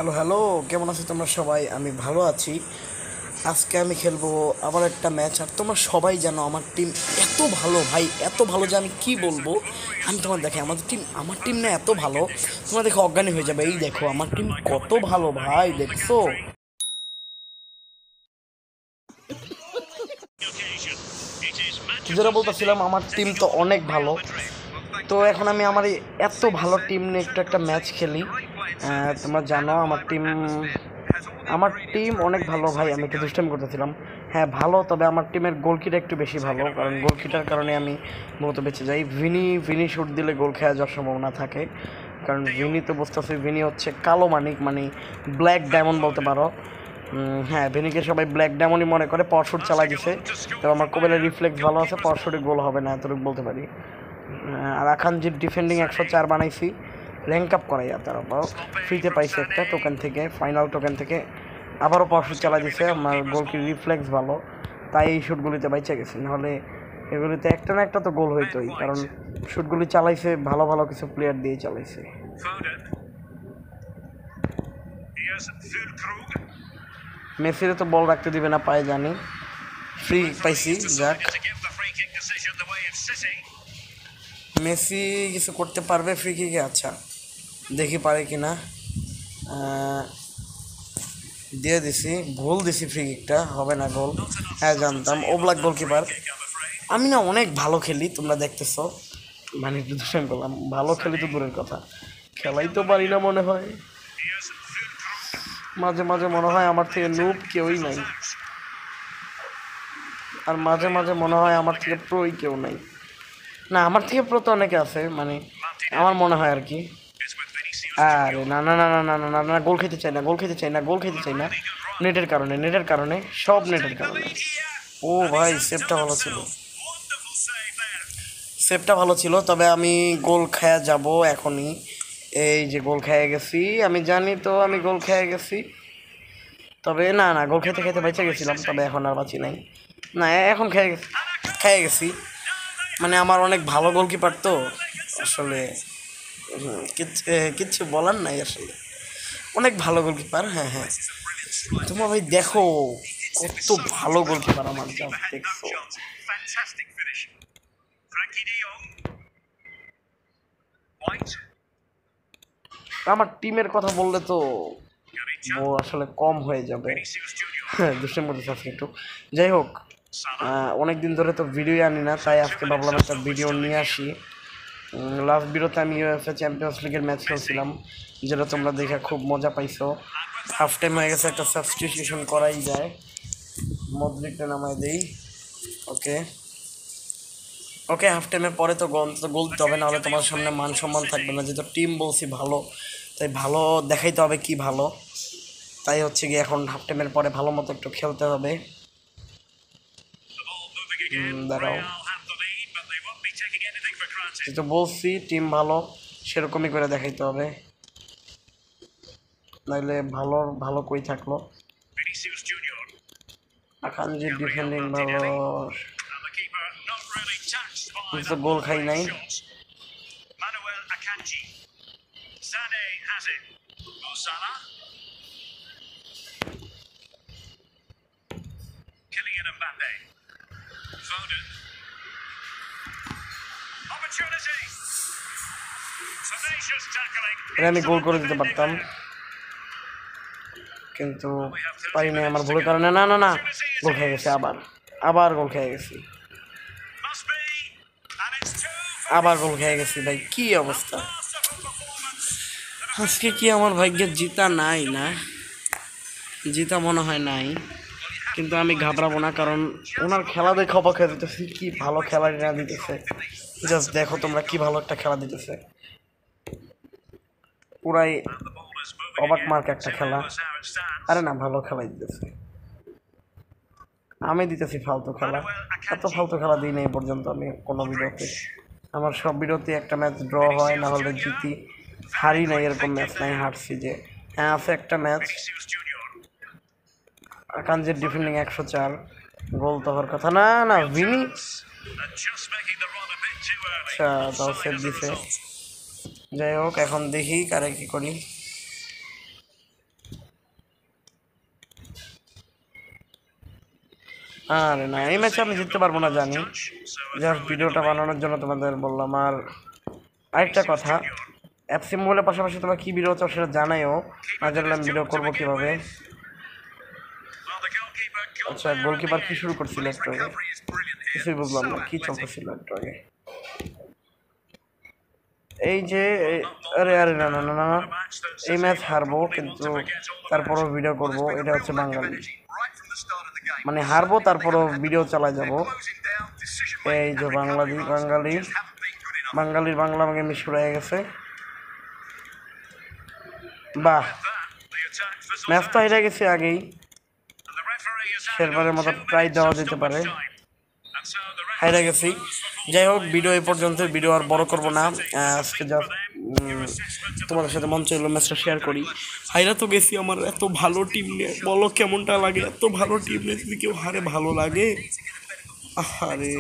Hello hello, কেমন আছো তোমরা সবাই? আমি ভালো আছি। আজকে আমি খেলবো আবার একটা ম্যাচ। আর তোমরা সবাই জানো আমার টিম এত ভালো ভাই, এত ভালো যে আমি কি বলবো। আমি তোমার দেখে আমার টিম না এত ভালো, তোমরা দেখে অজ্ঞানী হয়ে যাবে। এই দেখো আমার টিম কত ভালো ভাই, দেখছো? যেটা বলতেছিলাম, আমার টিম তো অনেক ভালো। তো এখন আমি আমার এই এত ভালো টিম নিয়ে একটু একটা ম্যাচ খেলি। তোমরা জানো আমার টিম অনেক ভালো ভাই। আমি একটু দুষ্টামি করতেছিলাম। হ্যাঁ ভালো, তবে আমার টিমের গোলকিটা একটু বেশি ভালো, কারণ গোলকিটার কারণে আমি মূলত বেঁচে যাই। ভিনি শুট দিলে গোল খেয়ে যাওয়ার সম্ভাবনা থাকে, কারণ ভিনি তো বুঝতেছি, ভিনি হচ্ছে কালো মানিক, মানে ব্ল্যাক ডায়মন্ড বলতে পারো। হ্যাঁ, ভিনিকে সবাই ব্ল্যাক ডায়মন্ডই মনে করে। পাওয়ার শুট চালাই দিছে, তবে আমার কোবেলের রিফ্লেক্স ভালো আছে, পাওয়ার শুটে গোল হবে না এতটুকু বলতে পারি। আর আখানজির ডিফেন্ডিং 104 বানাইছি, র্যাঙ্ক আপ করাই। তারপর ফ্রিতে পাইছে একটা টোকেন থেকে, ফাইনাল টোকেন থেকে। আবারও পাওয়ার শুট চালা দিছে, আমার গোলকির রিফ্লেক্স ভালো, তাই এই শুটগুলিতে বাইচা গেছে। নাহলে এগুলিতে একটা না একটা তো গোল হইতোই, কারণ শুটগুলি চালাইছে ভালো ভালো কিছু প্লেয়ার দিয়ে চালাইছে। মেসিরে তো বল রাখতে দিবে না, পায়ে জানি। ফ্রি পাইছি, যাক। মেসি কিছু করতে পারবে ফ্রি কিকে? আচ্ছা, দেখি পারে কিনা। দিয়ে দিছি, ভুল দিছি, ফ্রি কিকটা হবে না গোল। হ্যাঁ জানতাম, ওব্লাক গোলকিপার। আমি না অনেক ভালো খেলি, তোমরা দেখতেছো। মানে একটু দূষণ করলাম, ভালো খেলি তো দূরের কথা, খেলাই তো পারি না মনে হয়। মাঝে মাঝে মনে হয় আমার থেকে নুব কেউই নাই, আর মাঝে মাঝে মনে হয় আমার থেকে প্রোই কেউ নাই। না, আমার থেকে প্রো তো অনেকে আছে, মানে আমার মনে হয় আর কি। আরে না না না না না না না না, গোল খেতে চাই না, গোল খেতে চাই না, গোল খেতে চাই না। নেটের কারণে সব নেটের কারণে। ও ভাই, সেভটা ভালো ছিল, তবে আমি গোল খেয়ে যাব এখনই। এই যে গোল খেয়ে গেছি, আমি জানি তো আমি গোল খেয়ে গেছি। তবে না না, গোল খেতে খেতে বেঁচে গেছিলাম, তবে এখন আর বাঁচি নাই। না, এখন খেয়ে গেছি। মানে আমার অনেক ভালো গোলকিপার তো, আসলে কিচ্ছু বলার নাই আসলে। অনেক ভালো গোলকিপার, হ্যাঁ হ্যাঁ। তোমার ভাই দেখো কত ভালো গোলকিপার আমার, যা দেখছো। আমার টিমের কথা বললে তো আসলে কম হয়ে যাবে। হ্যাঁ, দুষ্টের মধ্যে আজকে একটু। যাই হোক, অনেকদিন ধরে তো ভিডিও আনি না, তাই আজকে ভাবলাম একটা ভিডিও নিয়ে আসি। লাস্ট ভিডিওতে আমি ইউএফএ চ্যাম্পিয়ন্স লিগের ম্যাচ খেলছিলাম, যেটা তোমরা দেখে খুব মজা পাইছো। হাফ টাইম হয়ে গেছে, একটা সাবস্টিটিউশন করাই যায়। মদরিকটা নামাই দেই। ওকে ওকে, হাফ টাইমের পরে তো গোল দিতে হবে, নাহলে তোমার সামনে মান সম্মান থাকবে না। যেহেতু টিম বলছি ভালো, তাই ভালো দেখাইতে হবে কি ভালো। তাই হচ্ছে কি, এখন হাফ টাইমের পরে ভালো মতো একটু খেলতে হবে। দাঁড়াও, যেহেতু বলছি টিম ভালো, সেরকমই করে দেখাইতে হবে, নাইলে ভালো ভালো কই থাকলো। আকানজির ডিফেন্ডিং ভালো, তো গোল খাই নাই। এটা আমি গোল করে দিতে পারতাম, কিন্তু পারি নাই আমার ভুলের কারণে। না না না, গোল খেয়ে গেছে, আবার গোল খেয়ে গেছি, আবার গোল খেয়ে গেছি ভাই, কি অবস্থা। আজকে কি আমার ভাগ্যে জিতা নাই? না, জিতা মনে হয় নাই, কিন্তু আমি ঘাবড়াবো না, কারণ ওনার খেলা দেখে অবাক হয়ে দিতেছে, কি ভালো খেলা দিতেছে। জাস্ট দেখো তোমরা, কি ভালো একটা খেলা দিতেছে, পুরাই অবাক মার্ক একটা খেলা। আরে না, ভালো খেলাই দিতেছে। আমি দিতেছি ফালতু খেলা, এত ফালতু খেলা দিই না এই পর্যন্ত আমি কোনো ভিডিওতে। আমার সব ভিডিওতে একটা ম্যাচ ড্র হয়, না হলে জিতি। হারি নাই এরকম ম্যাচ নাই, হারছি যে। হ্যাঁ, আছে একটা ম্যাচ। আকানজির ডিফেন্ডিং 104, গোল তো হওয়ার কথা। না না, ভিনি, আচ্ছা তাও সেভ দিছে। যাই হোক, এখন দেখি কারে কি করি। আরে না, এই ম্যাচে আমি জিততে পারবো না জানি, জাস্ট ভিডিওটা বানানোর জন্য তোমাদের বললাম। আর আরেকটা কথা, এফসি মোবাইলের পাশাপাশি তোমরা কি ভিডিও চাও সেটা জানাইও, না জানলে আমি ভিডিও করবো কীভাবে। আচ্ছা, গোলকিপার কি শুরু করছিল একটু আগে, কিছুই বুঝলাম না কি চলতেছিল একটু আগে। এই যে আরে আরে না না না না, এই ম্যাচ হারবো কিন্তু তারপরও ভিডিও করব, এটা হচ্ছে বাঙালি, মানে হারবো তারপরও ভিডিও চালাই যাব। এই যে বাঙালি বাঙালি বাঙালির বাংলা আমাকে মিস হয়ে গেছে। বাহ, ম্যাচ তো হেরে গেছে আগেই, শেরবারের মতো প্রায় দেওয়া যেতে পারে, হাইরা গেছি। যাই হোক, ভিডিও এই পর্যন্ত, ভিডিও আর বড় করবো না, আজকে যা তোমাদের সাথে মন চাইলো ম্যাচটা শেয়ার করি। হাইরা তো গেছি, আমার এত ভালো টিম নিয়ে, বলো কেমনটা লাগে, এত ভালো টিম নিয়ে যদি কেউ হারে ভালো লাগে, আরে